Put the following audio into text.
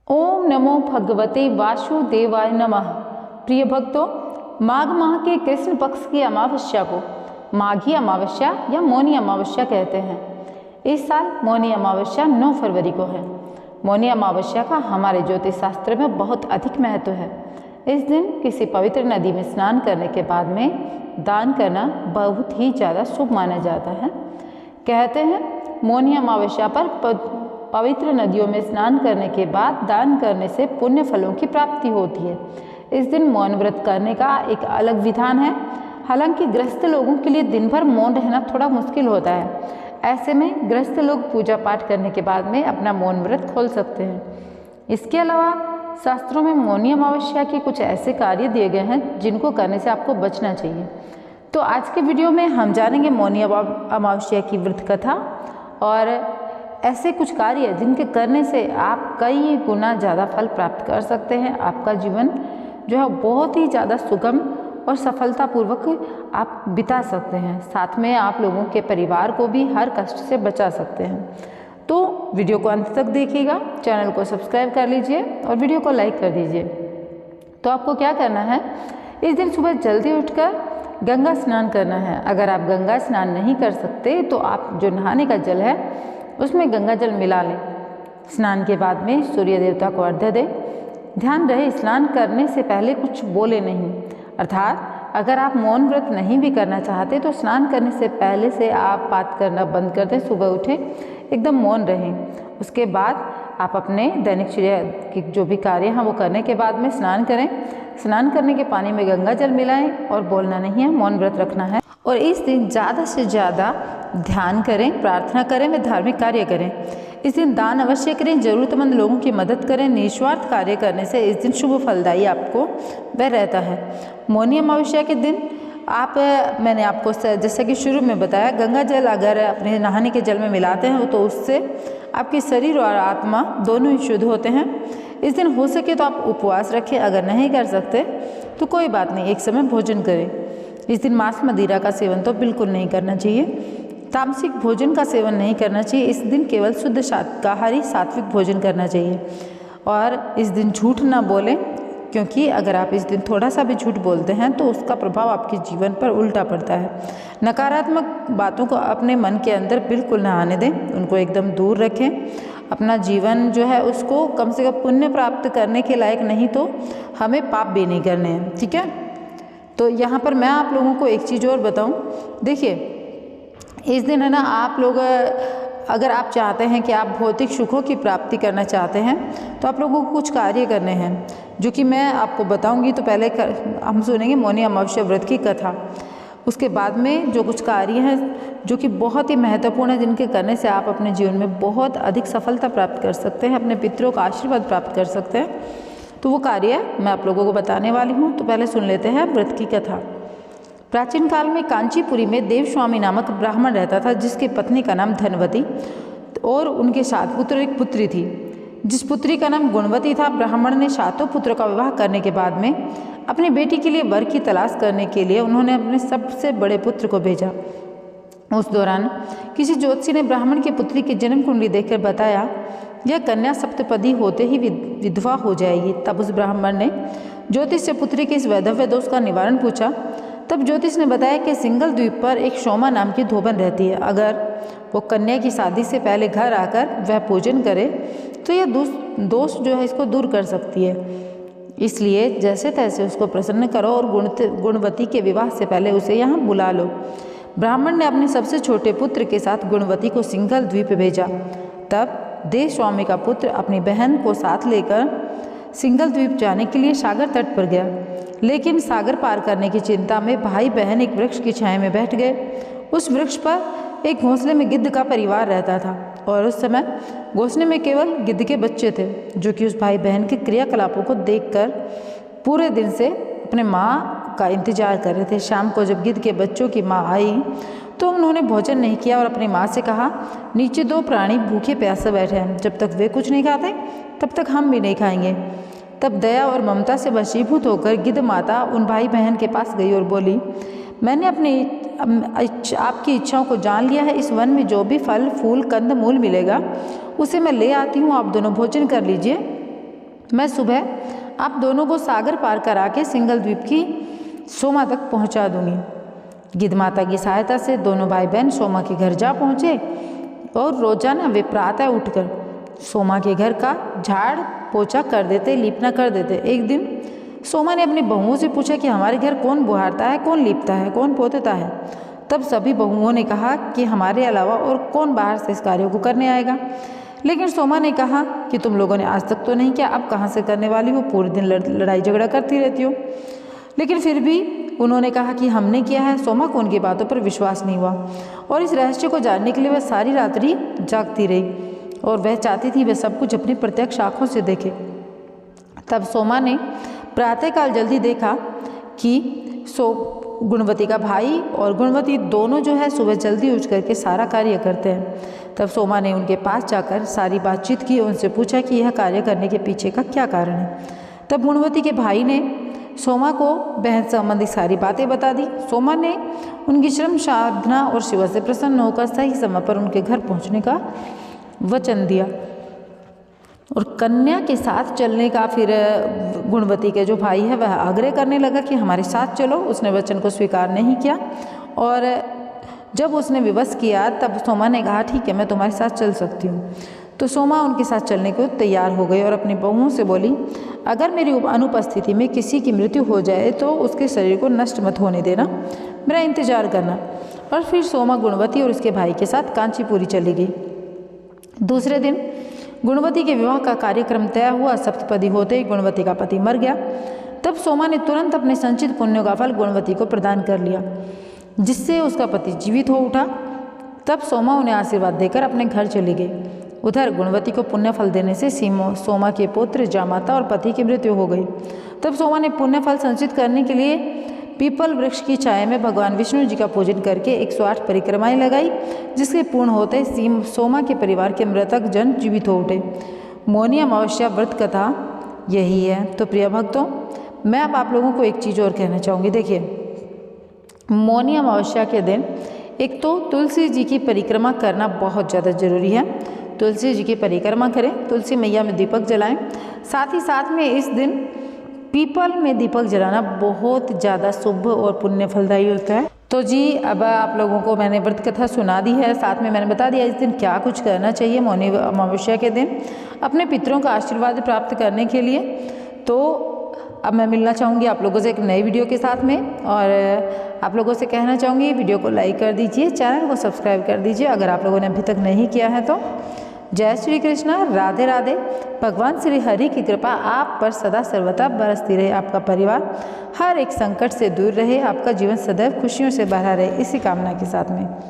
ओम नमो भगवते वासुदेवाय नमः। प्रिय भक्तों, माघ माह के कृष्ण पक्ष की अमावस्या को माघी अमावस्या या मौनी अमावस्या कहते हैं। इस साल मौनी अमावस्या 9 फरवरी को है। मौनी अमावस्या का हमारे ज्योतिष शास्त्र में बहुत अधिक महत्व है। इस दिन किसी पवित्र नदी में स्नान करने के बाद में दान करना बहुत ही ज़्यादा शुभ माना जाता है। कहते हैं मौनी अमावस्या पर पवित्र नदियों में स्नान करने के बाद दान करने से पुण्य फलों की प्राप्ति होती है। इस दिन मौन व्रत करने का एक अलग विधान है। हालांकि गृहस्थ लोगों के लिए दिन भर मौन रहना थोड़ा मुश्किल होता है। ऐसे में गृहस्थ लोग पूजा पाठ करने के बाद में अपना मौन व्रत खोल सकते हैं। इसके अलावा शास्त्रों में मौनी अमावस्या के कुछ ऐसे कार्य दिए गए हैं जिनको करने से आपको बचना चाहिए। तो आज के वीडियो में हम जानेंगे मौनी अमावस्या की व्रत कथा और ऐसे कुछ कार्य जिनके करने से आप कई गुना ज़्यादा फल प्राप्त कर सकते हैं। आपका जीवन जो है बहुत ही ज़्यादा सुगम और सफलतापूर्वक आप बिता सकते हैं। साथ में आप लोगों के परिवार को भी हर कष्ट से बचा सकते हैं। तो वीडियो को अंत तक देखिएगा, चैनल को सब्सक्राइब कर लीजिए और वीडियो को लाइक कर दीजिए। तो आपको क्या करना है, इस दिन सुबह जल्दी उठकर गंगा स्नान करना है। अगर आप गंगा स्नान नहीं कर सकते तो आप जो नहाने का जल है उसमें गंगा जल मिला लें। स्नान के बाद में सूर्य देवता को अर्घ्य दें। ध्यान रहे स्नान करने से पहले कुछ बोले नहीं, अर्थात अगर आप मौन व्रत नहीं भी करना चाहते तो स्नान करने से पहले से आप बात करना बंद कर दें। सुबह उठें, एकदम मौन रहें। उसके बाद आप अपने दैनिक क्रिया के जो भी कार्य हैं वो करने के बाद में स्नान करें। स्नान करने के पानी में गंगा जल मिलाएं और बोलना नहीं है, मौन व्रत रखना है। और इस दिन ज़्यादा से ज़्यादा ध्यान करें, प्रार्थना करें व धार्मिक कार्य करें। इस दिन दान अवश्य करें, ज़रूरतमंद लोगों की मदद करें। निस्वार्थ कार्य करने से इस दिन शुभ फलदायी आपको वह रहता है। मौनी अमावस्या के दिन मैंने आपको जैसे कि शुरू में बताया, गंगा जल अगर अपने नहाने के जल में मिलाते हैं तो उससे आपके शरीर और आत्मा दोनों ही शुद्ध होते हैं। इस दिन हो सके तो आप उपवास रखें, अगर नहीं कर सकते तो कोई बात नहीं, एक समय भोजन करें। इस दिन मांस मदिरा का सेवन तो बिल्कुल नहीं करना चाहिए। तामसिक भोजन का सेवन नहीं करना चाहिए। इस दिन केवल शुद्ध शाकाहारी सात्विक भोजन करना चाहिए। और इस दिन झूठ ना बोलें, क्योंकि अगर आप इस दिन थोड़ा सा भी झूठ बोलते हैं तो उसका प्रभाव आपके जीवन पर उल्टा पड़ता है। नकारात्मक बातों को अपने मन के अंदर बिल्कुल ना आने दें, उनको एकदम दूर रखें। अपना जीवन जो है उसको कम से कम पुण्य प्राप्त करने के लायक नहीं तो हमें पाप भी नहीं करने हैं, ठीक है। तो यहाँ पर मैं आप लोगों को एक चीज़ और बताऊँ। देखिए, इस दिन है ना, आप लोग अगर आप चाहते हैं कि आप भौतिक सुखों की प्राप्ति करना चाहते हैं तो आप लोगों को कुछ कार्य करने हैं जो कि मैं आपको बताऊंगी। तो पहले हम सुनेंगे मौनी अमावस्या व्रत की कथा। उसके बाद में जो कुछ कार्य हैं जो कि बहुत ही महत्वपूर्ण है, जिनके करने से आप अपने जीवन में बहुत अधिक सफलता प्राप्त कर सकते हैं, अपने पितरों का आशीर्वाद प्राप्त कर सकते हैं। तो वो कार्य मैं आप लोगों को बताने वाली हूँ। तो पहले सुन लेते हैं व्रत की कथा। प्राचीन काल में कांचीपुरी में देवस्वामी नामक ब्राह्मण रहता था, जिसकी पत्नी का नाम धनवती और उनके 7 पुत्र एक पुत्री थी। जिस पुत्री का नाम गुणवती था, ब्राह्मण ने 7 पुत्रों का विवाह करने के बाद में अपनी बेटी के लिए वर की तलाश करने के लिए उन्होंने अपने सबसे बड़े पुत्र को भेजा। उस दौरान किसी ज्योतिषी ने ब्राह्मण की पुत्री की जन्म कुंडली देखकर बताया, यह कन्या सप्तपदी होते ही विधवा हो जाएगी। तब उस ब्राह्मण ने ज्योतिष से पुत्री के इस वैधव्य दोष का निवारण पूछा। तब ज्योतिष ने बताया कि सिंगल द्वीप पर एक शोमा नाम की धोबन रहती है। अगर वो कन्या की शादी से पहले घर आकर वह पूजन करे तो यह दोष जो है इसको दूर कर सकती है। इसलिए जैसे तैसे उसको प्रसन्न करो और गुणवती के विवाह से पहले उसे यहाँ बुला लो। ब्राह्मण ने अपने सबसे छोटे पुत्र के साथ गुणवती को सिंगल द्वीप भेजा। तब देवस्वामी का पुत्र अपनी बहन को साथ लेकर सिंगल द्वीप जाने के लिए सागर तट पर गया, लेकिन सागर पार करने की चिंता में भाई बहन एक वृक्ष की छाया में बैठ गए। उस वृक्ष पर एक घोंसले में गिद्ध का परिवार रहता था और उस समय घोंसले में केवल गिद्ध के बच्चे थे, जो कि उस भाई बहन के क्रियाकलापों को देखकर पूरे दिन से अपने माँ का इंतजार कर रहे थे। शाम को जब गिद्ध के बच्चों की माँ आई तो उन्होंने भोजन नहीं किया और अपनी माँ से कहा, नीचे 2 प्राणी भूखे प्यासे बैठे हैं, जब तक वे कुछ नहीं खाते तब तक हम भी नहीं खाएंगे। तब दया और ममता से वशीभूत होकर गिद्ध माता उन भाई बहन के पास गई और बोली, मैंने आपकी इच्छाओं को जान लिया है। इस वन में जो भी फल फूल कंद मूल मिलेगा उसे मैं ले आती हूँ, आप दोनों भोजन कर लीजिए। मैं सुबह आप दोनों को सागर पार करा के सिंघल द्वीप की सोमा तक पहुंचा दूंगी। गिद्ध माता की सहायता से दोनों भाई बहन सोमा के घर जा पहुँचे और रोजाना वे प्रातः उठकर सोमा के घर का झाड़ पोछा कर देते, लीपना कर देते। एक दिन सोमा ने अपनी बहुओं से पूछा कि हमारे घर कौन बुहारता है, कौन लीपता है, कौन पोतता है। तब सभी बहुओं ने कहा कि हमारे अलावा और कौन बाहर से इस कार्य को करने आएगा। लेकिन सोमा ने कहा कि तुम लोगों ने आज तक तो नहीं किया, अब कहाँ से करने वाली हो, पूरे दिन लड़ाई झगड़ा करती रहती हो। लेकिन फिर भी उन्होंने कहा कि हमने किया है। सोमा को उनकी बातों पर विश्वास नहीं हुआ और इस रहस्य को जानने के लिए वह सारी रात्रि जागती रही और वह चाहती थी वह सब कुछ अपनी प्रत्यक्ष आँखों से देखे। तब सोमा ने प्रातःकाल जल्दी देखा कि गुणवती का भाई और गुणवती दोनों जो है सुबह जल्दी उठ करके सारा कार्य करते हैं। तब सोमा ने उनके पास जाकर सारी बातचीत की, उनसे पूछा कि यह कार्य करने के पीछे का क्या कारण है। तब गुणवती के भाई ने सोमा को बहन संबंधी सारी बातें बता दी। सोमा ने उनकी श्रम साधना और सेवा से प्रसन्न होकर सही समय पर उनके घर पहुंचने का वचन दिया और कन्या के साथ चलने का फिर गुणवती के जो भाई है वह आग्रह करने लगा कि हमारे साथ चलो। उसने वचन को स्वीकार नहीं किया और जब उसने विवश किया तब सोमा ने कहा ठीक है, मैं तुम्हारे साथ चल सकती हूँ। तो सोमा उनके साथ चलने को तैयार हो गई और अपनी बहुओं से बोली, अगर मेरी अनुपस्थिति में किसी की मृत्यु हो जाए तो उसके शरीर को नष्ट मत होने देना, मेरा इंतजार करना। और फिर सोमा गुणवती और उसके भाई के साथ कांचीपुरी चली गई। दूसरे दिन गुणवती के विवाह का कार्यक्रम तय हुआ। सप्तपदी होते ही गुणवती का पति मर गया। तब सोमा ने तुरंत अपने संचित पुण्यों का फल गुणवती को प्रदान कर लिया, जिससे उसका पति जीवित हो उठा। तब सोमा उन्हें आशीर्वाद देकर अपने घर चली गई। उधर गुणवती को पुण्य फल देने से सोमा के पुत्र जामाता और पति की मृत्यु हो गई। तब सोमा ने पुण्य फल संचित करने के लिए पीपल वृक्ष की छाया में भगवान विष्णु जी का पूजन करके 108 परिक्रमाएं लगाई, जिसके पूर्ण होते सोमा के परिवार के मृतक जन जीवित हो उठे। मौनी अमावस्या व्रत कथा यही है। तो प्रिय भक्तों, मैं अब आप लोगों को एक चीज़ और कहना चाहूँगी। देखिए, मौनी अमावस्या के दिन एक तो तुलसी जी की परिक्रमा करना बहुत ज़्यादा ज़रूरी है। तुलसी जी की परिक्रमा करें, तुलसी मैया में दीपक जलाएं। साथ ही साथ में इस दिन पीपल में दीपक जलाना बहुत ज़्यादा शुभ और पुण्य फलदायी होता है। तो जी, अब आप लोगों को मैंने व्रत कथा सुना दी है, साथ में मैंने बता दिया इस दिन क्या कुछ करना चाहिए मौनी अमावस्या के दिन अपने पितरों का आशीर्वाद प्राप्त करने के लिए। तो अब मैं मिलना चाहूँगी आप लोगों से एक नई वीडियो के साथ में और आप लोगों से कहना चाहूँगी वीडियो को लाइक कर दीजिए, चैनल को सब्सक्राइब कर दीजिए अगर आप लोगों ने अभी तक नहीं किया है तो। जय श्री कृष्णा, राधे राधे। भगवान श्री हरि की कृपा आप पर सदा सर्वदा बरसती रहे, आपका परिवार हर एक संकट से दूर रहे, आपका जीवन सदैव खुशियों से भरा रहे, इसी कामना के साथ में।